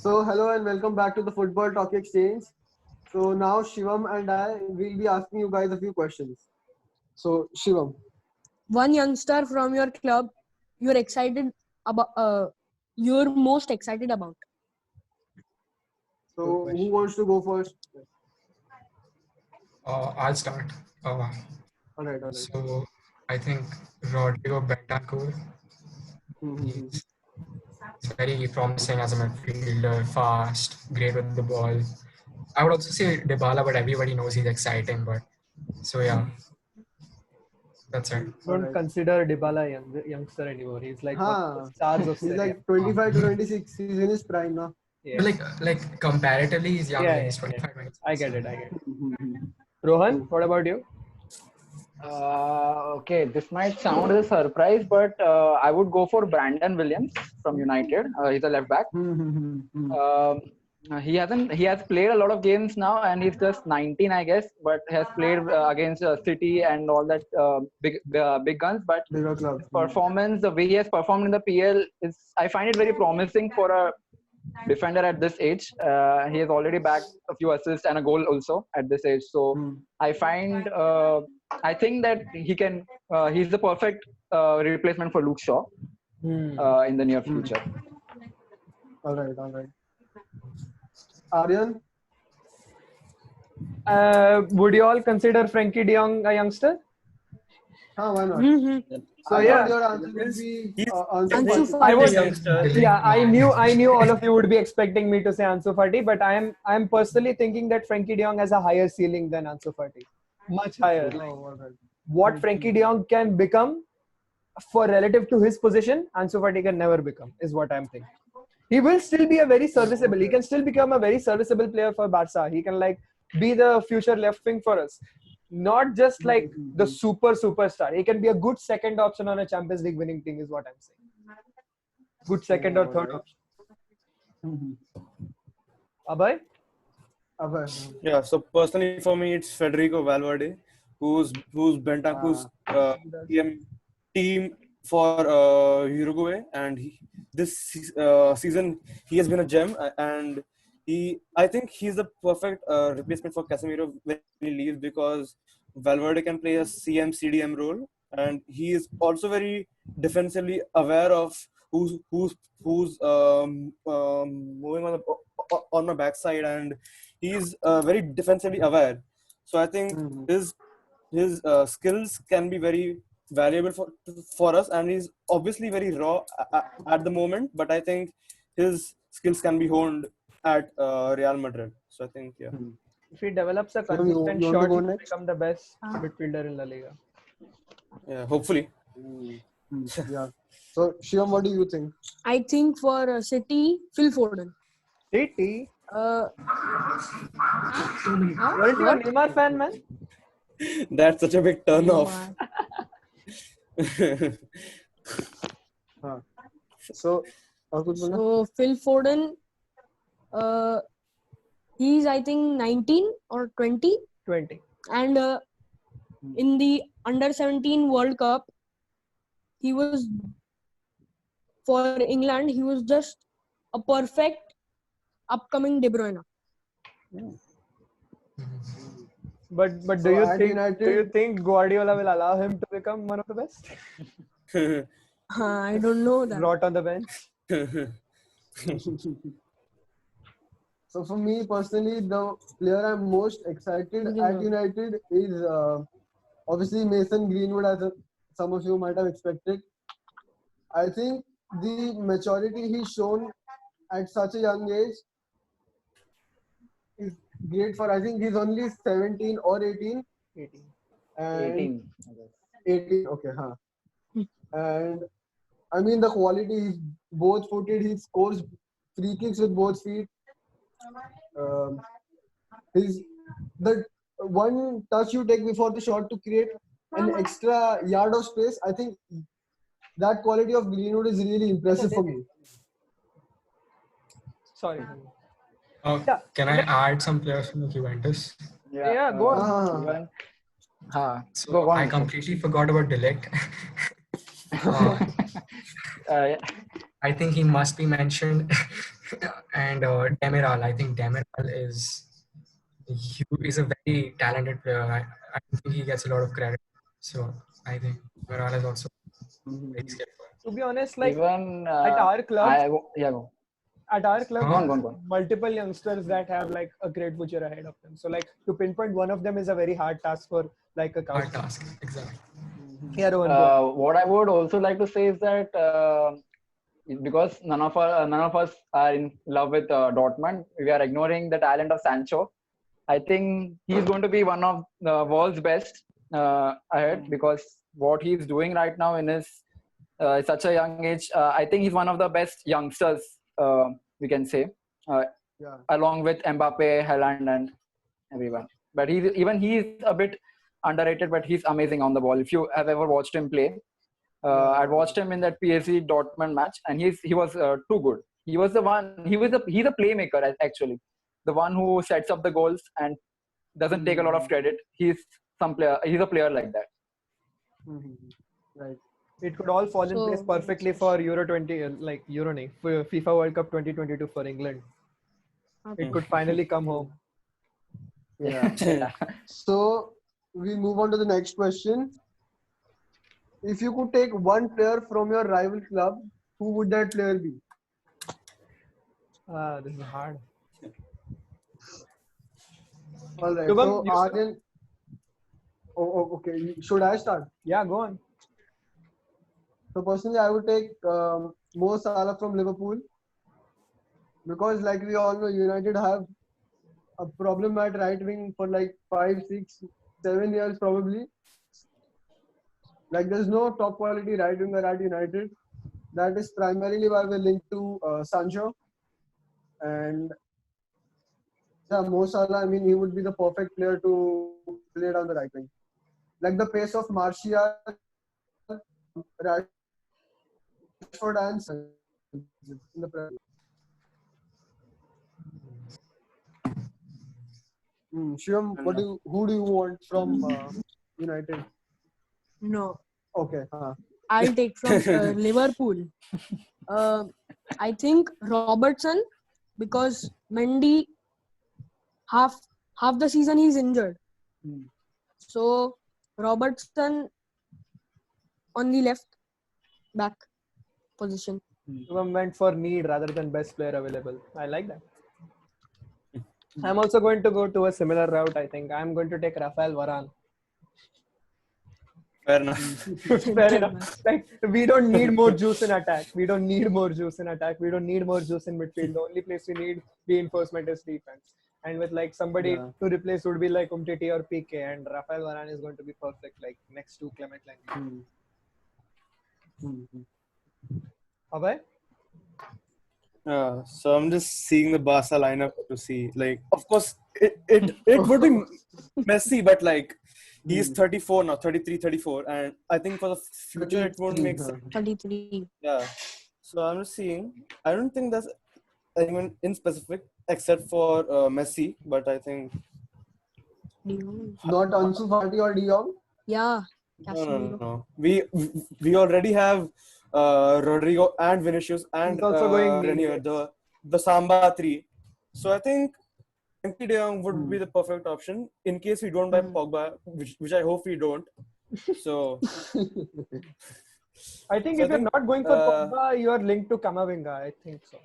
So hello and welcome back to the Football Talk Exchange. So now Shivam and I will be asking you guys a few questions. So Shivam, One youngster from your club you're excited about, you're most excited about. so who wants to go first? I'll start. All right. So I think Rodrigo Bentancur, Mm-hmm. he's very promising as a midfielder, fast, great with the ball. I would also say Dybala, but everybody knows he's exciting. But so yeah, that's it. Don't Alright. consider Dybala a youngster anymore. He's like one of the stars of He's Serie A. like 25 to 26. He's in his prime now. Yeah. But like comparatively, he's young. Yeah, He's yeah, 25. 26. I get it. Rohan, what about you? Okay, this might sound a surprise, but I would go for Brandon Williams from United. He's a left back. He has played a lot of games now, and he's just 19, I guess. But has played against City and all that big guns. But Bigger club. performance, the way he has performed in the PL is, I find it very promising for a defender at this age. He has already bagged a few assists and a goal also at this age. So I think that he's the perfect replacement for Luke Shaw in the near future. All right. Aryan? Would you all consider Frankie de Jong a youngster? Why not? So I yeah, thought your answer would be Ansu Fati. I was. Fati. Yeah, I knew all of you would be expecting me to say Ansu Fati, but I'm personally thinking that Frankie de Jong has a higher ceiling than Ansu Fati, much higher. Like, Alright. what Frankie de Jong can become for relative to his position, Ansu Fati can never become, is what I'm thinking. He will still be a very serviceable. He can still become a very serviceable player for Barca. He can like be the future left wing for us. Not just like the superstar. He can be a good second option on a Champions League winning team, is what I'm saying. Good second or third option. Abhay? Yeah, so personally for me, it's Federico Valverde, who's Bentancur's team for Uruguay, and this season he has been a gem, and I think he's the perfect replacement for Casemiro when he leaves, because Valverde can play a CM/CDM role, and he is also very defensively aware of who's moving on my backside, and he's very defensively aware. So I think his skills can be very valuable for us, and he's obviously very raw at the moment, but I think his skills can be honed at Real Madrid. So I think If he develops a So you consistent want to shot, go he will next? become the best midfielder in La Liga. hopefully. Yeah. So Shivam, what do you think? I think for City, Phil Foden. City? Uh, Weren't you a Neymar fan, man? That's such a big turn off. So Ankur Bhola? So Phil Foden, he's I think 19 or 20, 20. and in the under 17 World Cup, he was for England. He was just a perfect upcoming De Bruyne. But So do at you United- think Guardiola will allow him to become one of the best? I don't know that. Rot on the bench. So for me personally, the player I'm most excited at United is obviously Mason Greenwood, as some of you might have expected. I think the maturity he's shown at such a young age is great for. I think he's only 17 or 18. 18. And 18. I guess. 18, okay, And I mean the quality, he's both footed, he scores free kicks with both feet. The one touch you take before the shot to create an extra yard of space, I think that quality of Greenwood is really impressive for me. Sorry. Can I add some players from Juventus? Yeah, go on. So Go on. I completely forgot about De Ligt. Yeah. I think he must be mentioned. And Demiral, I think Demiral is a very talented player. I don't think he gets a lot of credit. So I think Demiral is also very skillful. To be honest, like Even at our club, yeah, go. at our club, Go on, go on. multiple youngsters that have like a great future ahead of them. So like to pinpoint one of them is a very hard task for like a Hard coach. task, exactly. Yeah, Rohan, go on. What I would also like to say is that because none of us are in love with Dortmund, we are ignoring the talent of Sancho. I think he's going to be one of the world's best ahead because what he's doing right now in his such a young age, I think he's one of the best youngsters we can say, Yeah. along with Mbappe, Haaland, and everyone. But he's a bit underrated, but he's amazing on the ball. If you have ever watched him play, I watched him in that PSG Dortmund match, and he was too good. He was the one. He's a playmaker actually, the one who sets up the goals and doesn't take a lot of credit. He's a player like that. Right. It could all fall in So- place perfectly for Euro 20, like Euro, nahi, for FIFA World Cup 2022 for England. It could finally come home. Yeah. So we move on to the next question. If you could take one player from your rival club, who would that player be? This is hard. All right. Shubham, So you start. Aryan. Okay. Should I start? Yeah, go on. So personally, I would take Mo Salah from Liverpool because, like we all know, United have a problem at right wing for like 5, 6, 7 years probably. Like there's no top quality right winger at United. That is primarily why we're linked to Sancho. And yeah, Mo Salah, I mean, he would be the perfect player to play down the right wing. Like the pace of Martial, Rashford and Sanchez in the Premier League. Shivam, who do you want from United? No, Okay. I'll take from Liverpool. I think Robertson, because Mendy half the season he's injured. So Robertson on the left back position. Shubham went for need rather than best player available. I like that. I'm also going to go to a similar route. I think I'm going to take Rafael Varane. Fair enough. Fair enough. Like we don't need more juice in attack. We don't need more juice in attack. We don't need more juice in midfield. The only place we need reinforcement is defense. And with like somebody to replace would be like Umtiti or PK, and Rafael Varane is going to be perfect, like next to Clement Lenglet. Abhay? So I'm just seeing the Barca lineup to see. Like, of course, it would be Messi, but like he's 34 now, 33, 34, and I think for the future it won't make sense. 33. Yeah. So I'm just seeing. I don't think that's anyone in specific except for Messi, but I think Not Ansu Fati or De Jong? Yeah. no. We already have Rodrigo and Vinicius and He's also going Renier, the Samba 3. So I think Frenkie de Jong would be the perfect option in case we don't buy Pogba, which I hope we don't. So I think So if I you're think, not going for Pogba, you are linked to Kamavinga. I think so.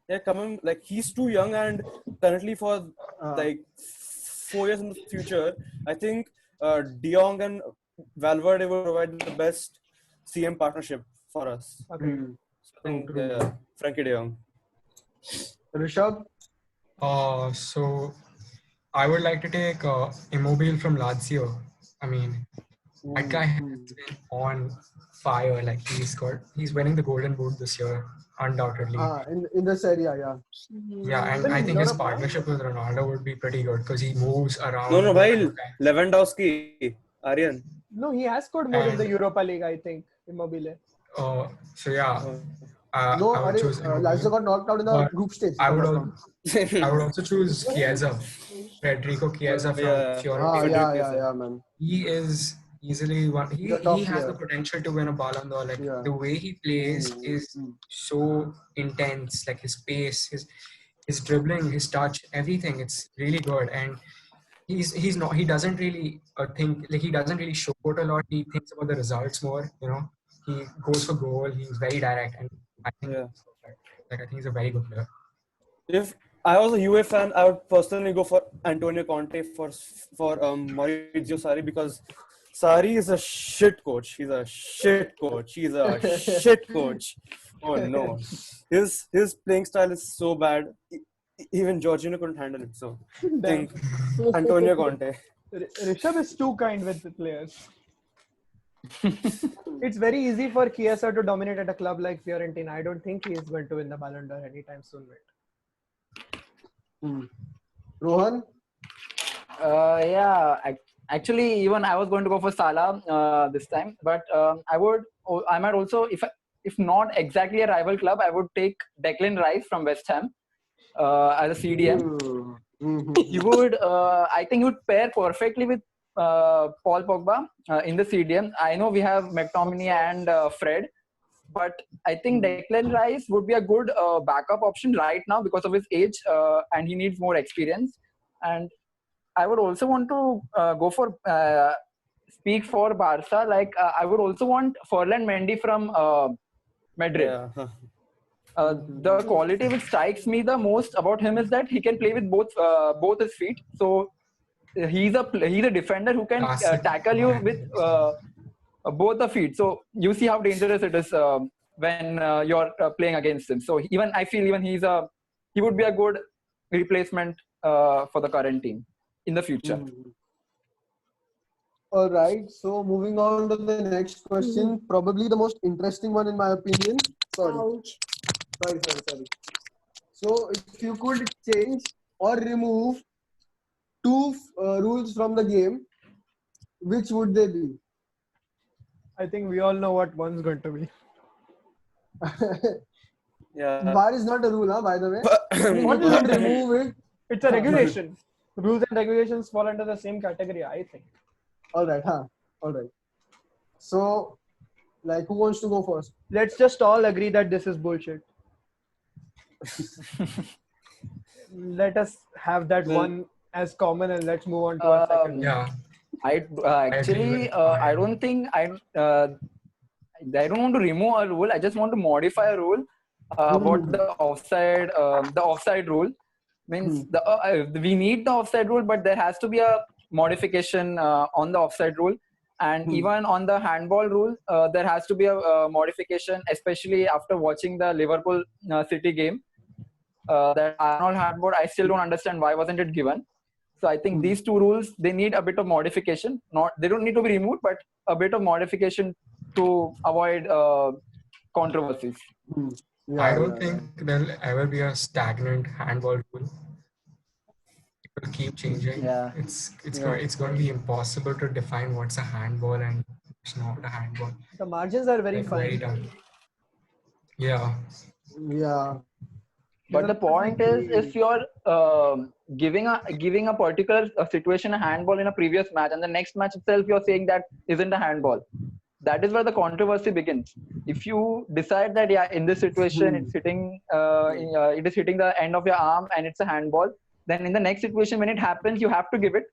yeah, coming like he's too young, and currently for like 4 years in the future, I think De Jong and Valverde will provide the best CM partnership for us. Okay. So I think Frenkie de Jong. Rishabh? So I would like to take Immobile from Lazio. I mean, that guy has been on fire. Like he's winning the Golden Boot this year, undoubtedly. In the Serie A, yeah. Yeah, and I think his partnership with Ronaldo would be pretty good because he moves around. No, while Lewandowski, Aryan. No, he has scored more in the Europa League, I think, Immobile. So yeah. No, I would choose Immobile. Lazio got knocked out in the But group stage. I would also choose Chiesa, Federico Chiesa from Fiorentina. Yeah, man. He easily one. The top He has the player. potential to win a Ballon d'Or. Like Yeah. the way he plays is Mm. so intense. Like his pace, his dribbling, his touch, everything. It's really good. And he's not. He doesn't really think like he doesn't really showboat a lot. He thinks about the results more. You know, he goes for goal. He's very direct, and I think Yeah. like I think he's a very good player. If I was a UA fan, I would personally go for Antonio Conte for Maurizio Sarri, because Sarri is a shit coach. He's a shit coach. He's a shit coach. Oh no, his playing style is so bad. Even Jorginho couldn't handle it. So I think Antonio Conte. Rishabh is too kind with the players. It's very easy for Chiesa to dominate at a club like Fiorentina. I don't think he is going to win the Ballon d'Or anytime soon, mate. Rohan? Actually, even I was going to go for Salah this time, but I might also, if not exactly a rival club, I would take Declan Rice from West Ham as a CDM. He would, I think, he would pair perfectly with Paul Pogba in the CDM. I know we have McTominay and Fred, but I think Declan Rice would be a good backup option right now because of his age, and he needs more experience. And I would also want to speak for Barca. Like I would also want Ferland Mendy from Madrid. Yeah. The quality which strikes me the most about him is that he can play with both his feet. So he's a defender who can tackle you with both the feet. So you see how dangerous it is when you're playing against him. So even I feel even he would be a good replacement for the current team in the future. All right. So moving on to the next question, probably the most interesting one in my opinion. Sorry. So if you could change or remove two rules from the game, which would they be? I think we all know what one's going to be. Yeah. VAR is not a rule, huh, by the way. What is it? Remove it. It's a regulation. Rules and regulations fall under the same category, I think. All right, huh? All right. So, like, who wants to go first? Let's just all agree that this is bullshit. Let us have that one as common, and let's move on to our second. Yeah. I don't think I don't want to remove a rule. I just want to modify a rule about the offside rule. Means we need the offside rule, but there has to be a modification on the offside rule, and even on the handball rule, there has to be a modification, especially after watching the Liverpool City game. That Arnold handball, I still don't understand why wasn't it given. So I think these two rules, they need a bit of modification. They don't need to be removed, but a bit of modification to avoid controversies. I don't think there'll ever be a stagnant handball rule. It will keep changing. Yeah. It's going to be impossible to define what's a handball and what's not a handball. The margins are very Like, very fine. tough. Yeah. Yeah. But the point is, if you're giving a particular situation a handball in a previous match, and the next match itself you're saying that isn't a handball, that is where the controversy begins. If you decide that in this situation it is hitting the end of your arm and it's a handball, then in the next situation when it happens you have to give it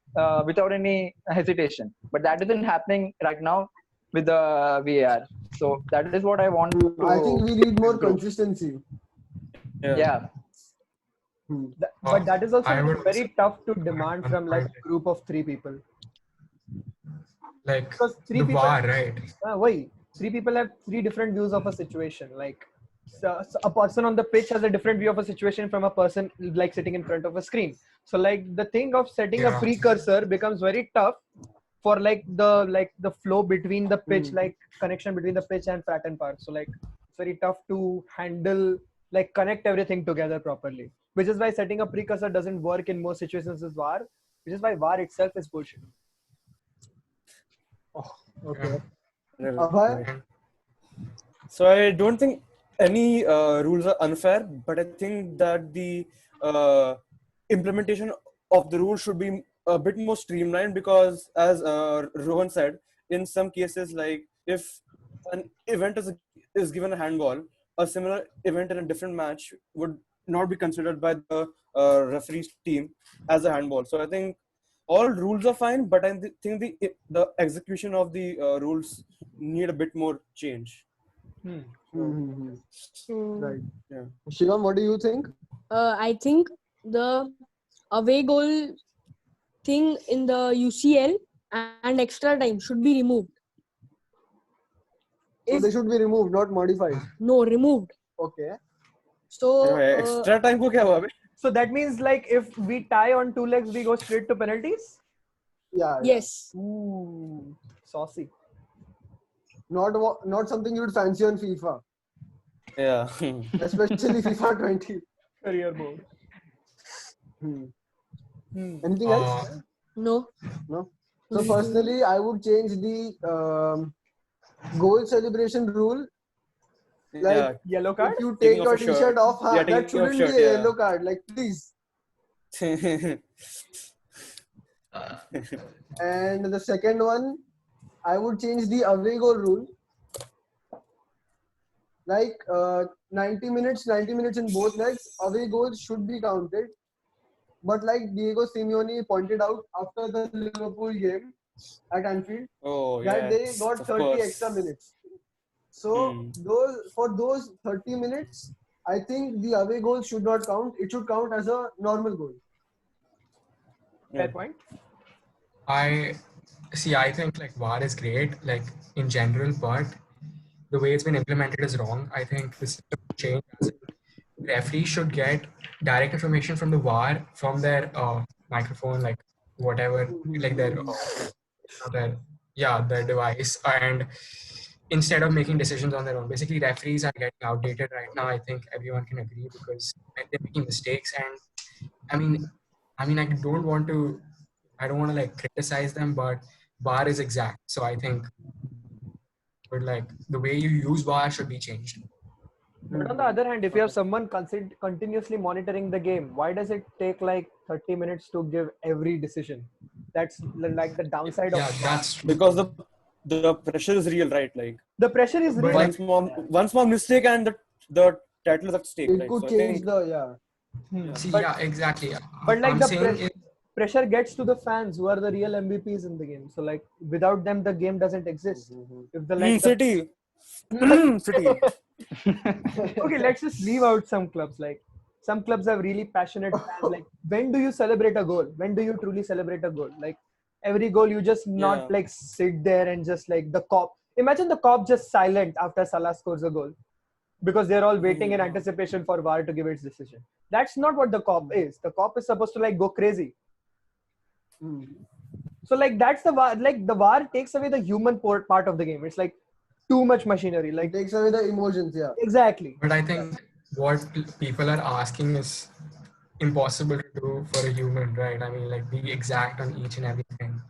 without any hesitation. But that isn't happening right now with the VAR. So that is what I want to. I think we need more consistency. Yeah. But that is also I would very tough to demand from like a group of 3 people. Like Because 3 the people, VAR, right? why? 3 people have 3 different views of a situation. Like so a person on the pitch has a different view of a situation from a person like sitting in front of a screen. So like the thing of setting a precursor becomes very tough for like the flow between the pitch, like connection between the pitch and Fratton Park. So like it's very tough to handle, like connect everything together properly. Which is why setting a precursor doesn't work in most situations with VAR. Which is why VAR itself is bullshit. Okay. Yeah. Abhay? So I don't think any rules are unfair, but I think that the implementation of the rules should be a bit more streamlined, because as Rohan said, in some cases, like if an event is given a handball, a similar event in a different match would not be considered by the referee's team as a handball. So I think all rules are fine, but I think the execution of the rules need a bit more change. Mm-hmm. Hmm. Right. Yeah. Shivam, what do you think? I think the away goal thing in the UCL and extra time should be removed. So If they should be removed, not modified. no, removed. Okay. So Extra time को क्या हुआ बे? So that means like if we tie on 2 legs, we go straight to penalties. Yeah. yes, Ooh, saucy. Not something you'd fancy on FIFA, Yeah. especially FIFA 20. Career mode. Anything else? no. No. So personally, I would change the goal celebration rule. Like Yeah. Yellow card. if you Taking take off your a shirt. t-shirt off, Yeah, that taking off shouldn't shirt, be a yeah. yellow card. Like please. And the second one, I would change the away goal rule. Like 90 minutes in both legs, away goals should be counted. But like Diego Simeone pointed out after the Liverpool game at Anfield, Oh, that they yes, got of 30 course. extra minutes. So those 30 minutes, I think the away goal should not count. It should count as a normal goal. Fair point. I think like VAR is great, like in general, but the way it's been implemented is wrong. I think this change as referees should get direct information from the VAR from their microphone, like whatever, like their device, and instead of making decisions on their own. Basically, referees are getting outdated right now. I think everyone can agree because they're making mistakes, and I don't want to like criticize them, but VAR is exact. So I think, but like the way you use VAR should be changed. But on the other hand, if you have someone continuously monitoring the game, why does it take like 30 minutes to give every decision? That's like the downside Yeah, of that's true. Because the pressure is real, right? Like the pressure is But real. like- one small mistake and the title is at stake. It Right? could So I change think, the yeah, exactly. But like I'm the saying pressure gets to the fans who are the real MVPs in the game. So like without them, the game doesn't exist. If the like City. City. okay, let's just leave out some clubs. Like some clubs have really passionate fans. Like when do you celebrate a goal? When do you truly celebrate a goal? Like every goal, you just not Yeah. like sit there and just like the cop. Imagine the cop just silent after Salah scores a goal because they're all waiting in anticipation for VAR to give its decision. That's not what the cop is. The cop is supposed to like go crazy. So like that's the VAR. Like the VAR takes away the human part of the game. It's like too much machinery. It Like takes away the emotions. Yeah. exactly. but I think what people are asking is impossible to do for a human, right? I mean, like be exact on each and everything.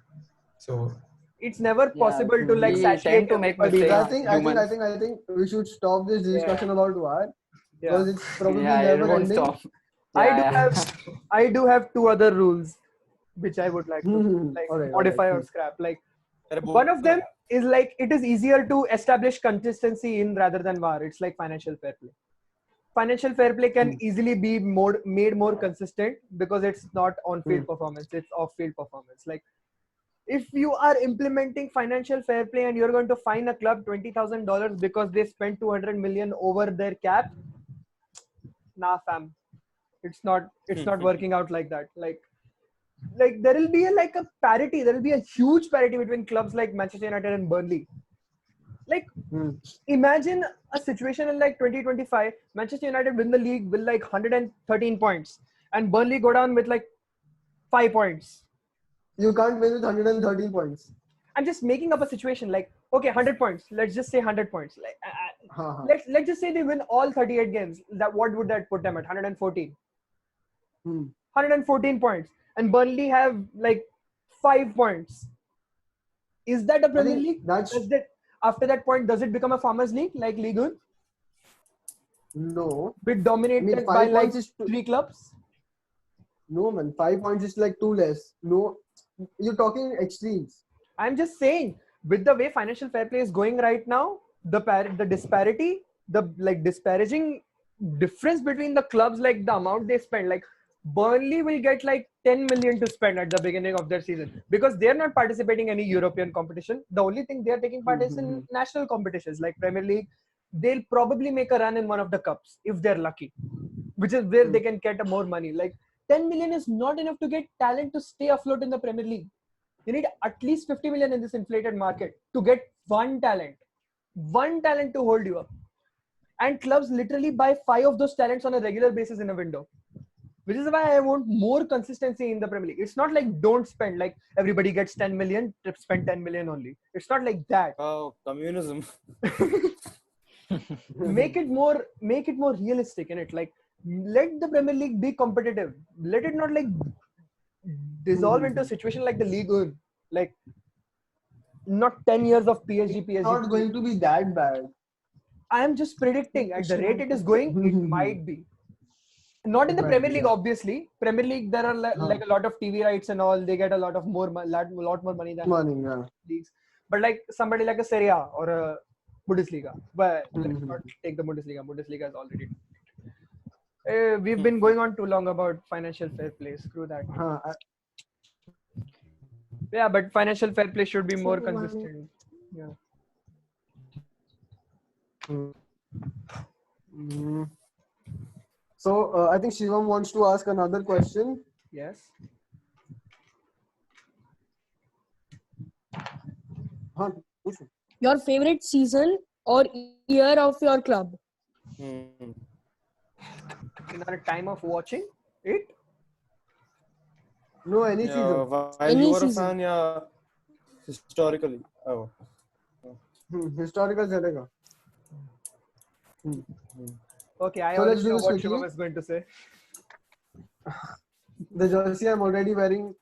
So It's never possible to like we saturate tend to make everybody. mistakes. I think we should stop this discussion about VAR because it's probably Yeah, it never won't ending. stop. I do have two other rules which I would like to like Alright, modify alright. or scrap. Like one of them is like it is easier to establish consistency in rather than VAR. It's like financial fair play. Financial fair play can easily be made more consistent because it's not on-field performance, it's off-field performance. Like if you are implementing financial fair play and you're going to fine a club $20,000 because they spent 200 million over their cap, nah fam, it's not working out like that. Like there will be a parity, there will be a huge parity between clubs like Manchester United and Burnley. Like imagine a situation in like 2025, Manchester United win the league with like 113 points and Burnley go down with like 5 points. You can't win with 113 points. I'm just making up a situation like, okay, 100 points. Let's just say 100 points. Like, let's just say they win all 38 games. What would that put them at? 114. 114 points. And Burnley have like 5 points. Is that a Premier League? After that point, does it become a Farmers League like Ligue 1? No. Bit dominated by like 3 clubs? No, man. 5 points is like too less. No. You're talking extremes. I'm just saying, with the way financial fair play is going right now, the disparity, the like disparaging difference between the clubs, like the amount they spend, like Burnley will get like 10 million to spend at the beginning of their season because they're not participating in any European competition. The only thing they're taking part is in national competitions like Premier League. They'll probably make a run in one of the cups if they're lucky, which is where they can get more money. Like 10 million is not enough to get talent to stay afloat in the Premier League. You need at least 50 million in this inflated market to get one talent to hold you up. And clubs literally buy 5 of those talents on a regular basis in a window, which is why I want more consistency in the Premier League. It's not like don't spend, like everybody gets 10 million, spend 10 million only. It's not like that. Oh, communism. Make it more realistic in it. Like, let the Premier League be competitive. Let it not like dissolve into a situation like the League One. Like, not 10 years of PSG. It's not going to be that bad. I am just predicting at the rate it is going, it might be. Not in the Premier League, obviously. Premier League, there are like a lot of TV rights and all. They get a lot more money than leagues. But like somebody like a Serie A or a Bundesliga. But let's not take the Bundesliga. Bundesliga is already. We've been going on too long about financial fair play. Screw that. Yeah, but financial fair play should be more consistent. Yeah. So I think Shivam wants to ask another question. Yes. Your favorite season or year of your club? In our time of watching it? No, any season. While Any you were season. a fan, yeah, historically. Oh. Historical chalega. Okay, I So already let's do know this what quickly. Shivam was going to say. The jersey I'm already wearing,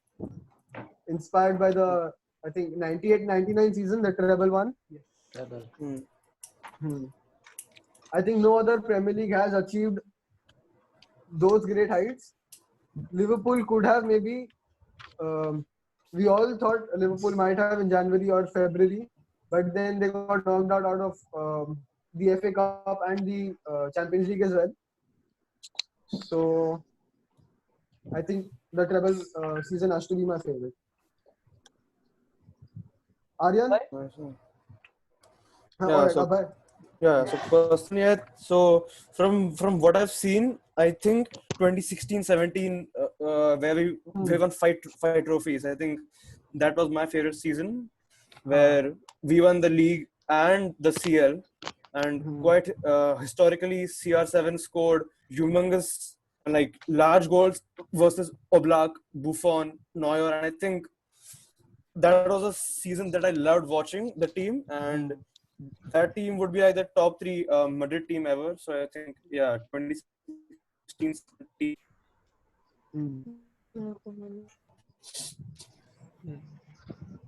inspired by the, I think, 98-99 season, the treble one. I think no other Premier League has achieved those great heights. Liverpool could have maybe, we all thought Liverpool might have in January or February, but then they got knocked out of the FA Cup and the Champions League as well. So I think the treble season has to be my favorite. Aryan? So personally, so from what I've seen, I think 2016-17, where we won five trophies. I think that was my favorite season, where we won the league and the CL, and quite historically, CR7 scored humongous, like large goals versus Oblak, Buffon, Neuer, and I think that was a season that I loved watching the team, and that team would be like the top 3 Madrid team ever. So I think 2016.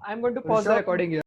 I'm going to pause the recording here.